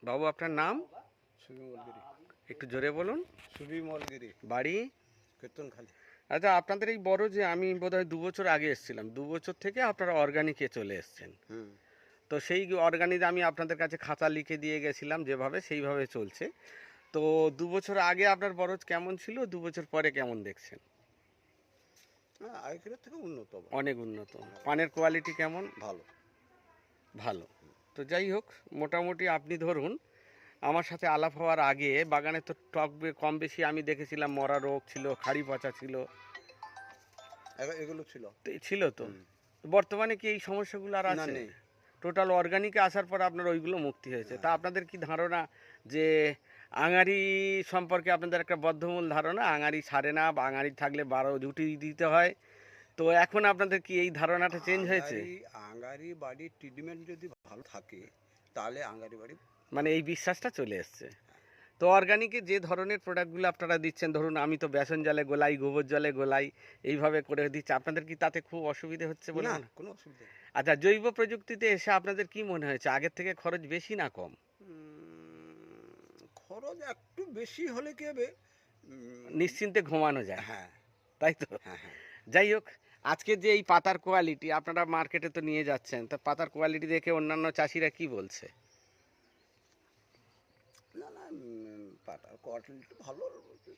বাবু আপনার নাম? সুবিমলগিরি। একটু জোরে বলুন। সুবিমলগিরি, বাড়ি? কীর্তনখালি। আচ্ছা, আপনাদের এই বড় যে আমি বোধহয় 2 বছর আগে এসেছিলাম, 2 বছর থেকে আপনারা অর্গানিকে চলে এসেছেন। হুম। তো সেই অর্গানিক আমি আপনাদের কাছে খাতা লিখে দিয়ে গেছিলাম, যেভাবে সেইভাবে চলছে। তো 2 বছর আগে আপনার বরজ কেমন ছিল, 2 বছর পরে কেমন দেখছেন? হ্যাঁ, আগের থেকে উন্নত আবার। অনেক উন্নত। পানের কোয়ালিটি কেমন? ভালো। ভালো। তো যাই হোক, মোটামুটি আপনি ধরুন আমার সাথে আলাপ হওয়ার আগে বাগানে তো কম বেশি আমি দেখেছিলাম, মরা রোগ ছিল, খাড়ি পচা ছিল, এগুলো ছিল। ছিল তো। হুম। বর্তমানে কি এই সমস্যাগুলো আর না, আছে? নেই। টোটাল অর্গানিকে আসার পর আপনার ওইগুলো মুক্তি হয়েছে। তা হ্যাঁ। আপনাদের কি ধারণা যে আঙারি সম্পর্কে আপনাদের একটা বদ্ধমূল ধারণা, আঙারি ছাড়ে না বা আঙারি থাকলে 12 ঝুঁটি দিতে হয়? তো এখন আপনাদের কি এই ধারণাটা চেঞ্জ হয়েছে? আঙ্গারি বাড়ির ট্রিটমেন্ট যদি ভালো থাকে তাহলে আঙ্গারি বাড়ি। মানে এই বিশ্বাসটা চলে এসছে। তো অর্গানিকে যে ধরনের প্রোডাক্টগুলো আপনারা দিচ্ছেন, ধরুন আমি তো বেসন জলে গোলাই, গোবর জলে গোলাই, এইভাবে করে দিচ্ছি, আপনাদের কি তাতে খুব অসুবিধে হচ্ছে বলে না, মনে হয়? কোনো অসুবিধা নেই। আচ্ছা, জৈব প্রযুক্তিতে এসে আপনাদের কি মনে হয়েছে, আগের থেকে খরচ বেশি না কম? খরচ একটু বেশি হলে কি হবে? নিশ্চিন্তে ঘুমানো যায়, হ্যাঁ, তাই তো? হ্যাঁ, হ্যাঁ। যাই হোক, আজকে যে এই পাতার কোয়ালিটি আপনারা মার্কেটে তো নিয়ে যাচ্ছেন, তা পাতার কোয়ালিটি দেখে অন্যান্য চাষিরা কি বলছে? না, না, পাতার কোয়ালিটি ভালো,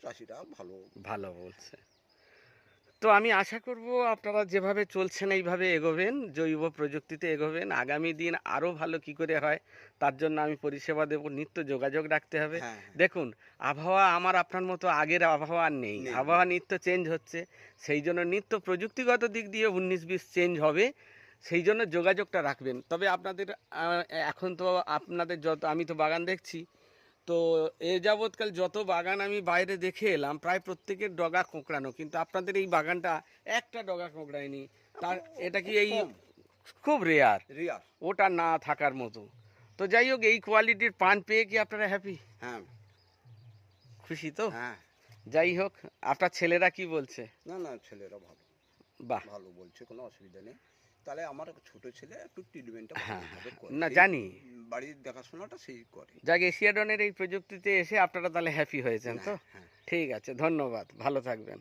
চাষিরা ভালো। ভালো বলছে। তো আমি আশা করব আপনারা যেভাবে চলছেন এইভাবে এগোবেন, জৈব প্রযুক্তিতে এগোবেন। আগামী দিন আরও ভালো কি করে হয় তার জন্য আমি পরিষেবা দেব, নিত্য যোগাযোগ রাখতে হবে। হ্যাঁ, হ্যাঁ। দেখুন, আবহাওয়া আমার আপনার মতো আগের আবহাওয়া আর নেই, নেই, আবহাওয়া নেই। নিত্য চেঞ্জ হচ্ছে। সেই জন্য নিত্য প্রযুক্তিগত দিক দিয়ে 19-20 চেঞ্জ হবে, সেই জন্য যোগাযোগটা রাখবেন। তবে আপনাদের এখন তো আপনাদের যত আমি তো বাগান দেখছি, তো এ যাবৎকাল যত বাগান আমি বাইরে দেখে এলাম প্রায় প্রত্যেকের ডগা কোঁকড়ানো, কিন্তু আপনাদের এই বাগানটা একটা ডগা কোঁকড়ায়নি। তার এটা কি এই কম। খুব রেয়ার, রিয়ার। ওটা না থাকার মতো। তো যাই হোক, এই কোয়ালিটির পান পেয়ে কি আপনারা হ্যাপি, হ্যাঁ, খুশি তো? হ্যাঁ। যাই হোক, আপনার ছেলেরা কি বলছে? না, না, ছেলেরা ভালো। বাহ। ভালো বলছে, কোনো অসুবিধা নেই। তাহলে আমার ছোট ছেলে একটু ট্রিটমেন্টটা হ্যাঁ, ভালোভাবে করে। না সেই জানি। বাড়ির দেখাশোনাটা সেই করে। যাক, এশিয়াডনের এই প্রযুক্তিতে এসে আপনারা তাহলে হ্যাপি হয়েছেন তো? হ্যাঁ, হ্যাঁ। ঠিক আছে, ধন্যবাদ, ভালো থাকবেন।